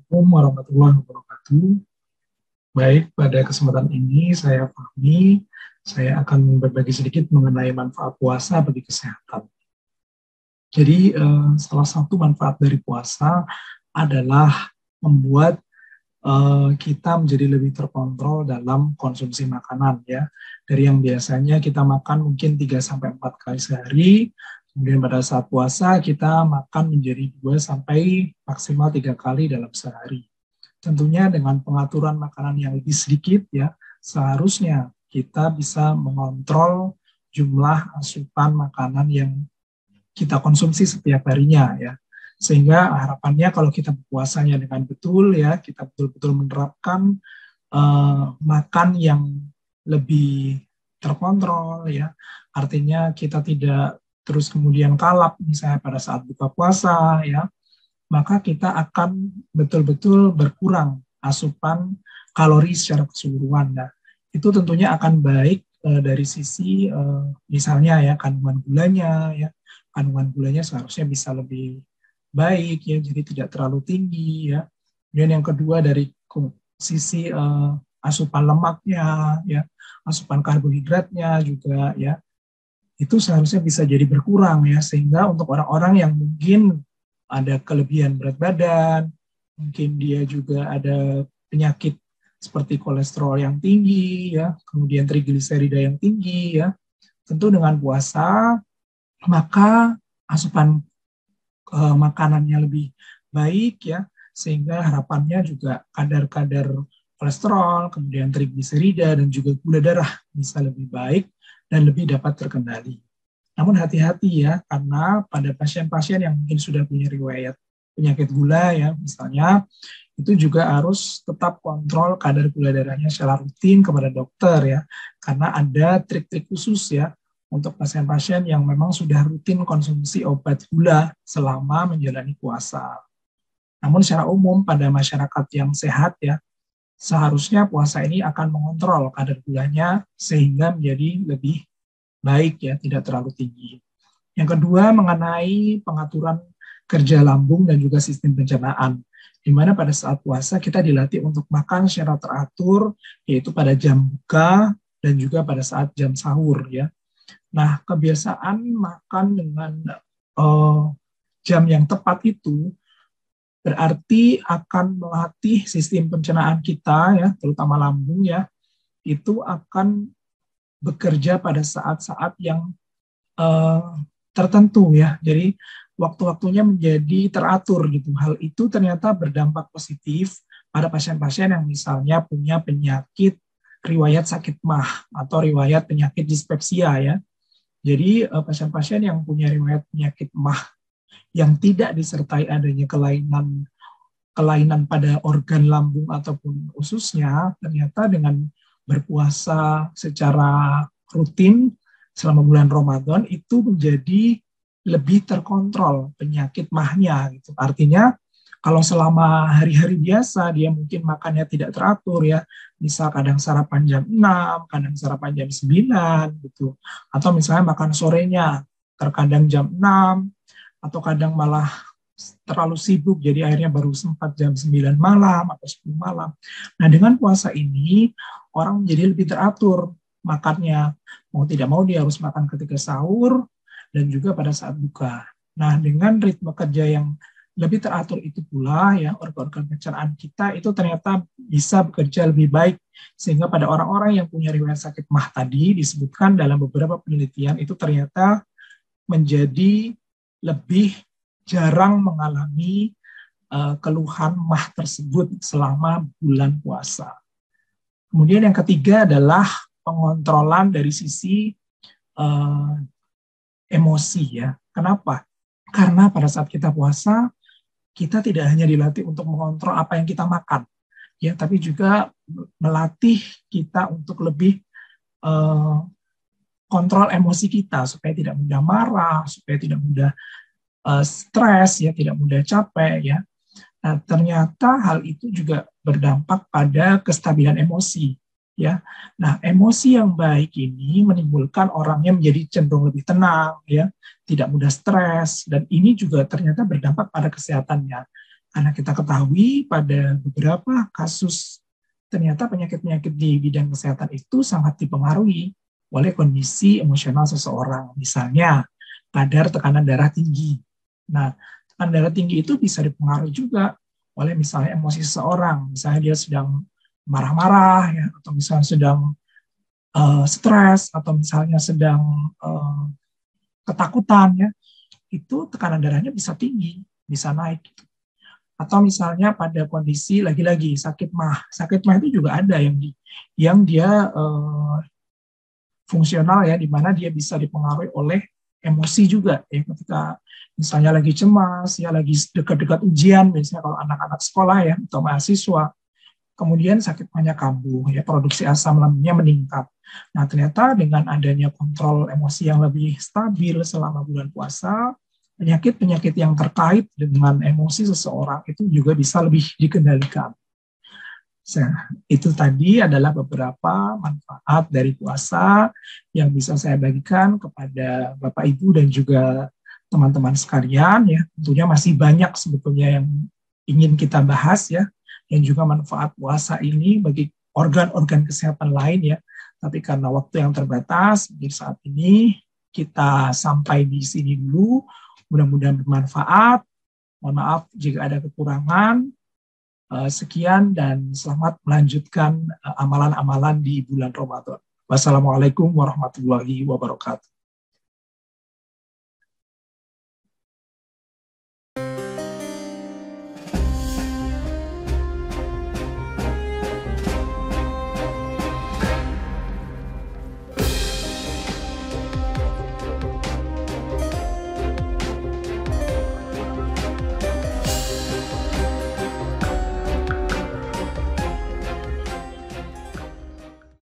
Assalamualaikum warahmatullahi wabarakatuh. Baik, pada kesempatan ini saya Fahmi, saya akan berbagi sedikit mengenai manfaat puasa bagi kesehatan. Jadi, salah satu manfaat dari puasa adalah membuat kita menjadi lebih terkontrol dalam konsumsi makanan ya. Dari yang biasanya kita makan mungkin 3-4 kali sehari, kemudian pada saat puasa kita makan menjadi 2 sampai maksimal 3 kali dalam sehari. Tentunya dengan pengaturan makanan yang lebih sedikit ya, seharusnya kita bisa mengontrol jumlah asupan makanan yang kita konsumsi setiap harinya ya. Sehingga harapannya kalau kita berpuasanya dengan betul ya, kita betul-betul menerapkan makan yang lebih terkontrol ya. Artinya kita tidak terus kemudian kalap misalnya pada saat buka puasa ya, maka kita akan betul-betul berkurang asupan kalori secara keseluruhan. Nah, itu tentunya akan baik dari sisi misalnya ya kandungan gulanya ya. Kandungan gulanya seharusnya bisa lebih baik ya, jadi tidak terlalu tinggi ya. Kemudian yang kedua dari sisi asupan lemaknya ya, asupan karbohidratnya juga ya, itu seharusnya bisa jadi berkurang ya, sehingga untuk orang-orang yang mungkin ada kelebihan berat badan, mungkin dia juga ada penyakit seperti kolesterol yang tinggi ya, kemudian trigliserida yang tinggi ya, tentu dengan puasa maka asupan makanannya lebih baik ya, sehingga harapannya juga kadar-kadar kolesterol, kemudian trigliserida dan juga gula darah bisa lebih baik dan lebih dapat terkendali. Namun hati-hati ya, karena pada pasien-pasien yang mungkin sudah punya riwayat penyakit gula ya, misalnya, itu juga harus tetap kontrol kadar gula darahnya secara rutin kepada dokter ya, karena ada trik-trik khusus ya untuk pasien-pasien yang memang sudah rutin konsumsi obat gula selama menjalani puasa. Namun secara umum pada masyarakat yang sehat ya, seharusnya puasa ini akan mengontrol kadar gulanya sehingga menjadi lebih baik ya, tidak terlalu tinggi. Yang kedua mengenai pengaturan kerja lambung dan juga sistem pencernaan, di mana pada saat puasa kita dilatih untuk makan secara teratur, yaitu pada jam buka dan juga pada saat jam sahur ya. Nah, kebiasaan makan dengan jam yang tepat itu berarti akan melatih sistem pencernaan kita ya, terutama lambung ya, itu akan bekerja pada saat-saat yang tertentu ya. Jadi waktu-waktunya menjadi teratur gitu. Hal itu ternyata berdampak positif pada pasien-pasien yang misalnya punya penyakit riwayat sakit MAH atau riwayat penyakit dispepsia ya. Jadi pasien-pasien yang punya riwayat penyakit MAH yang tidak disertai adanya kelainan pada organ lambung ataupun ususnya, ternyata dengan berpuasa secara rutin selama bulan Ramadan itu menjadi lebih terkontrol penyakit MAH-nya gitu. Artinya kalau selama hari-hari biasa dia mungkin makannya tidak teratur ya, misal kadang sarapan jam 6, kadang sarapan jam 9 gitu. Atau misalnya makan sorenya terkadang jam 6 atau kadang malah terlalu sibuk jadi akhirnya baru sempat jam 9 malam atau 10 malam. Nah, dengan puasa ini orang menjadi lebih teratur makannya. Mau tidak mau dia harus makan ketika sahur dan juga pada saat buka. Nah, dengan ritme kerja yang lebih teratur itu pula ya, organ-organ pencernaan kita itu ternyata bisa bekerja lebih baik, sehingga pada orang-orang yang punya riwayat sakit MAH tadi disebutkan dalam beberapa penelitian itu ternyata menjadi lebih jarang mengalami keluhan MAH tersebut selama bulan puasa. Kemudian yang ketiga adalah pengontrolan dari sisi emosi ya. Kenapa? Karena pada saat kita puasa kita tidak hanya dilatih untuk mengontrol apa yang kita makan, ya, tapi juga melatih kita untuk lebih kontrol emosi kita supaya tidak mudah marah, supaya tidak mudah stres, ya, tidak mudah capek, ya. Nah, ternyata hal itu juga berdampak pada kestabilan emosi, ya. Nah, emosi yang baik ini menimbulkan orangnya menjadi cenderung lebih tenang, ya, tidak mudah stres, dan ini juga ternyata berdampak pada kesehatannya. Karena kita ketahui pada beberapa kasus ternyata penyakit-penyakit di bidang kesehatan itu sangat dipengaruhi oleh kondisi emosional seseorang. Misalnya kadar tekanan darah tinggi. Nah, tekanan darah tinggi itu bisa dipengaruhi juga oleh misalnya emosi seseorang. Misalnya dia sedang marah-marah ya, atau misalnya sedang stres, atau misalnya sedang ketakutan ya, itu tekanan darahnya bisa tinggi, bisa naik. Atau misalnya pada kondisi lagi-lagi sakit mah itu juga ada yang dia fungsional ya, di mana dia bisa dipengaruhi oleh emosi juga ya, ketika misalnya lagi cemas ya, lagi dekat-dekat ujian, biasanya kalau anak-anak sekolah ya atau mahasiswa, kemudian sakit mahnya kambuh ya, produksi asam lambungnya meningkat. Nah, ternyata dengan adanya kontrol emosi yang lebih stabil selama bulan puasa, penyakit-penyakit yang terkait dengan emosi seseorang itu juga bisa lebih dikendalikan. Nah, itu tadi adalah beberapa manfaat dari puasa yang bisa saya bagikan kepada Bapak Ibu dan juga teman-teman sekalian ya. Tentunya masih banyak sebetulnya yang ingin kita bahas ya, dan juga manfaat puasa ini bagi organ-organ kesehatan lain ya. Tapi karena waktu yang terbatas, di saat ini kita sampai di sini dulu. Mudah-mudahan bermanfaat. Mohon maaf jika ada kekurangan. Sekian dan selamat melanjutkan amalan-amalan di bulan Ramadan. Wassalamualaikum warahmatullahi wabarakatuh.